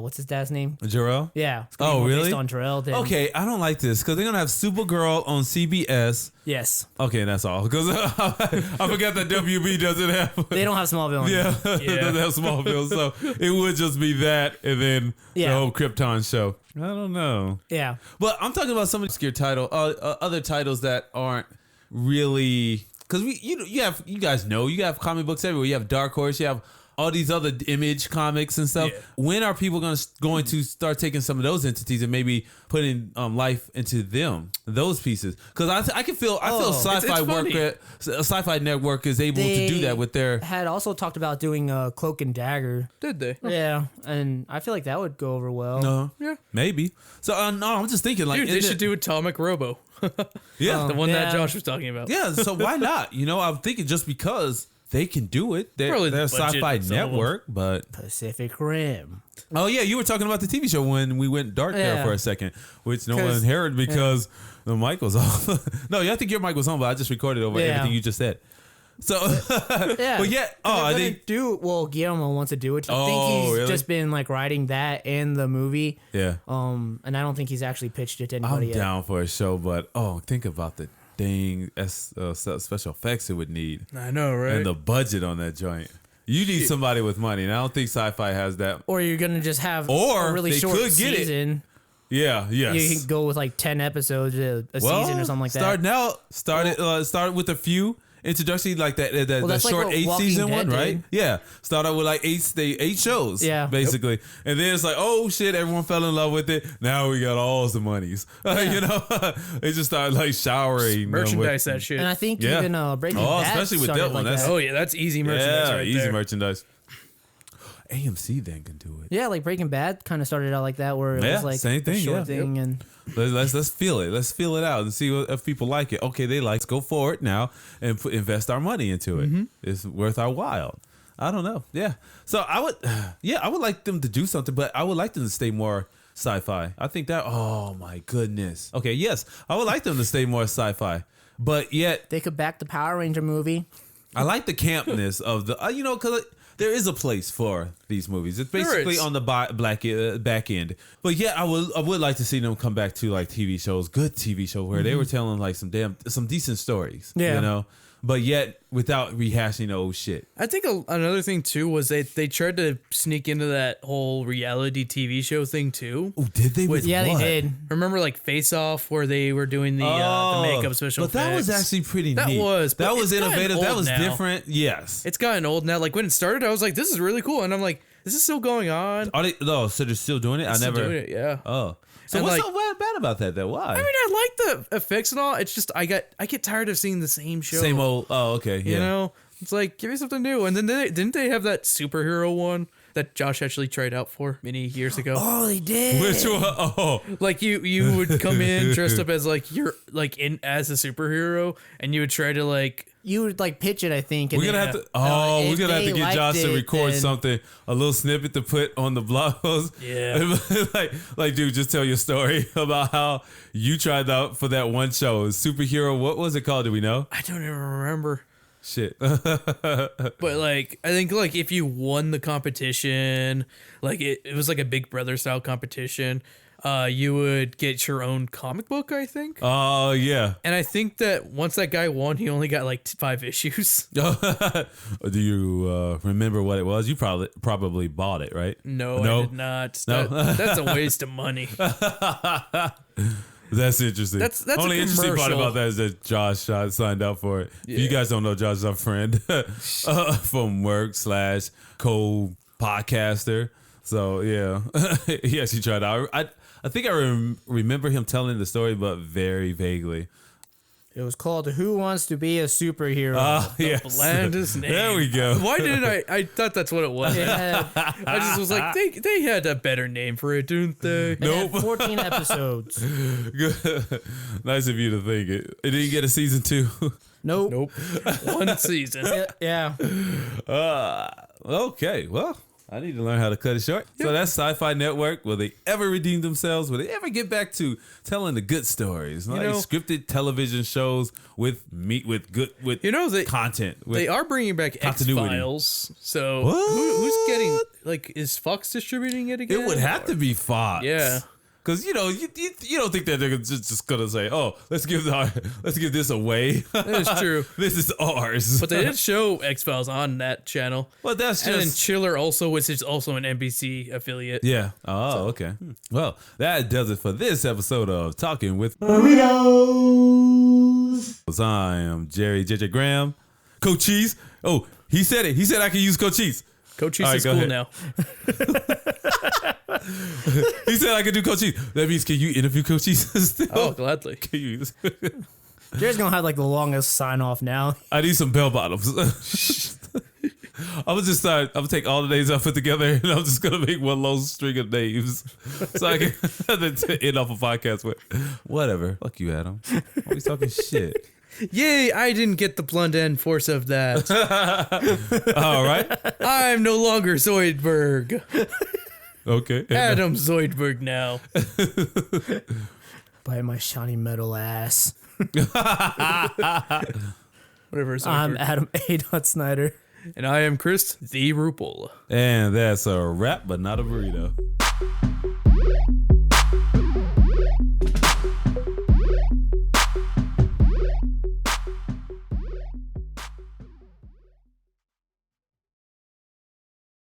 what's his dad's name? Jor-El? Yeah. It's gonna be Oh, more really? Based on Jor-El. Than, Okay, I don't like this because they're gonna have Supergirl on CBS. Yes. Okay, that's all. Because I forgot that WB doesn't have. They don't have Smallville. Yeah, Yeah. doesn't have Smallville, so it would just be that, and then the Yeah. whole Krypton show. I don't know. Yeah. But I'm talking about some obscure title, other titles that aren't really because you guys know you have comic books everywhere. You have Dark Horse, you have all these other Image comics and stuff. Yeah. When are people going to start taking some of those entities and maybe putting life into them, those pieces? Because I feel SyFy funny. SyFy Network is able to do that with their. Had also talked about doing a Cloak and Dagger. Did they? Yeah, and I feel like that would go over well. No, Yeah. maybe. So no, I'm just thinking like Dude, they should do Atomic Robo. yeah. The one that Yeah. Josh was talking about. Yeah, so why not? I'm thinking just because they can do it. Probably They're the budget SyFy of some of them. Network, but Pacific Rim. oh yeah, you were talking about the TV show when we went dark there Yeah. for a second, which no 'Cause- one heard because the mic was off. No, I think your mic was on, but I just recorded over Yeah. everything you just said. So, Yeah. but yeah, I think Guillermo wants to do it. I Oh, think he's really? just been like writing that and the movie. yeah, And I don't think he's actually pitched it to I'm anybody yet. down for a show, but think about the dang special effects it would need I know, right? and the budget on that joint. You need somebody with money, and I don't think SyFy has that. Or you're gonna just have Or a really they short could get it. season. Yeah, yes. You can go with like 10 episodes a season or something like that. Starting out, start with a few introduction like that that's like short what 8 Walking season Dead one, right? did. Yeah, start out with like eight shows, Yeah. basically, and then it's like, oh shit, everyone fell in love with it. Now we got all the monies, they just started like showering Merchandise with, that shit. And I think Yeah. even Breaking Oh, Bad especially with started that one, like that's- that. Oh yeah, that's easy merchandise yeah, right easy there. merchandise. AMC then can do it. Yeah, like Breaking Bad kind of started out like that, where it Yeah, was like same a thing, short yeah. thing, and Let's feel it. Let's feel it out and see if people like it. Okay, they like. Let's go for it now and invest our money into it. Mm-hmm. It's worth our while. I don't know. Yeah. So I would like them to do something, but I would like them to stay more SyFy. I think that. Oh my goodness. Okay. Yes, I would like them to stay more SyFy, but yet they could back the Power Ranger movie. I like the campness of the. Because. There is a place for these movies. It's basically is. on the back end. But yeah, I would like to see them come back to like TV shows, good TV shows where they were telling like some decent stories. Yeah. But yet without rehashing the old shit. I think another thing too was they tried to sneak into that whole reality TV show thing too. Oh, did they? With Yeah, what? they did. Remember like Face Off where they were doing the makeup special But that was effects? actually pretty That neat. was, but that was it's gotten innovative. That old was now. different. Yes. It's gotten old now. Like when it started, I was like, "This is really cool," and I'm like, "This is still going on." Are they? No, so they're still doing it. I Still never. doing it, yeah. Oh. So And, what's like- so bad about that though? Why? I mean, I like the effects and all. It's just I get tired of seeing the same show. Same old. Oh, okay. Yeah. You know, it's like give me something new. And then didn't they have that superhero one that Josh actually tried out for many years ago? Oh, they did. Which one? Oh. Like you would come in dressed up as like you're like in as a superhero, and you would try to like. You would like pitch it, I think. And We're gonna then, have to. Oh, we're if gonna have to they get Josh liked to it, record then- something, a little snippet to put on the blog post. Yeah. like, dude, just tell your story about how you tried out for that one show, superhero. What was it called? Do we know? I don't even remember. Shit. But like I think like if you won the competition, like it was like a Big Brother style competition, you would get your own comic book, I think. Oh yeah. And I think that once that guy won, he only got like 5 issues. Do you remember what it was? You probably bought it, right? No, I did not. No? That's a waste of money. That's interesting. That's a only interesting part commercial. about that is that Josh signed up for it. If you guys don't know, Josh is our friend from work / co-podcaster. So yeah, he actually tried out. I think I remember him telling the story, but very vaguely. It was called "Who Wants to Be a Superhero." Yes. Blandest name. There we go. Why didn't I thought that's what it was. It had, I just was like, they had a better name for it, didn't they? it had 14 episodes. Good. Nice of you to think it. It didn't get a season 2. Nope. Nope. One season. Yeah. Okay. Well, I need to learn how to cut it short. So that's SyFy Network. Will they ever redeem themselves? Will they ever get back to telling the good stories, like scripted television shows with content? They are bringing back X-Files. So who's getting, like, is Fox distributing it again? It would have to be Fox. Yeah. Because you don't think that they're just gonna say, "Oh, let's give this away." That is true. This is ours. But they did show X-Files on that channel. Well, that's and just then Chiller also, which is also an NBC affiliate. Yeah. Oh, okay. Well, that does it for this episode of Talking with Burritos. I am Jerry JJ Graham, Coach Cheese. Oh, he said it. He said I can use Coach Cheese. Coach Cheese is cool now. He said I could do Coach Cheese. That means, can you interview Coach Cheese still? Oh, gladly. Can you? Jerry's gonna have like the longest sign off now. I need some bell bottoms. I'm gonna take all the names I put together and I'm just gonna make one long string of names so I can end off a podcast with. Whatever. Fuck you, Adam. Always talking shit. Yay, I didn't get the blunt end force of that. All right. I'm no longer Zoidberg. Okay. Adam Zoidberg now. By my shiny metal ass. Whatever. Zoidberg. I'm Adam A. Snyder. And I am Chris the Ruple. And that's a wrap, but not a burrito.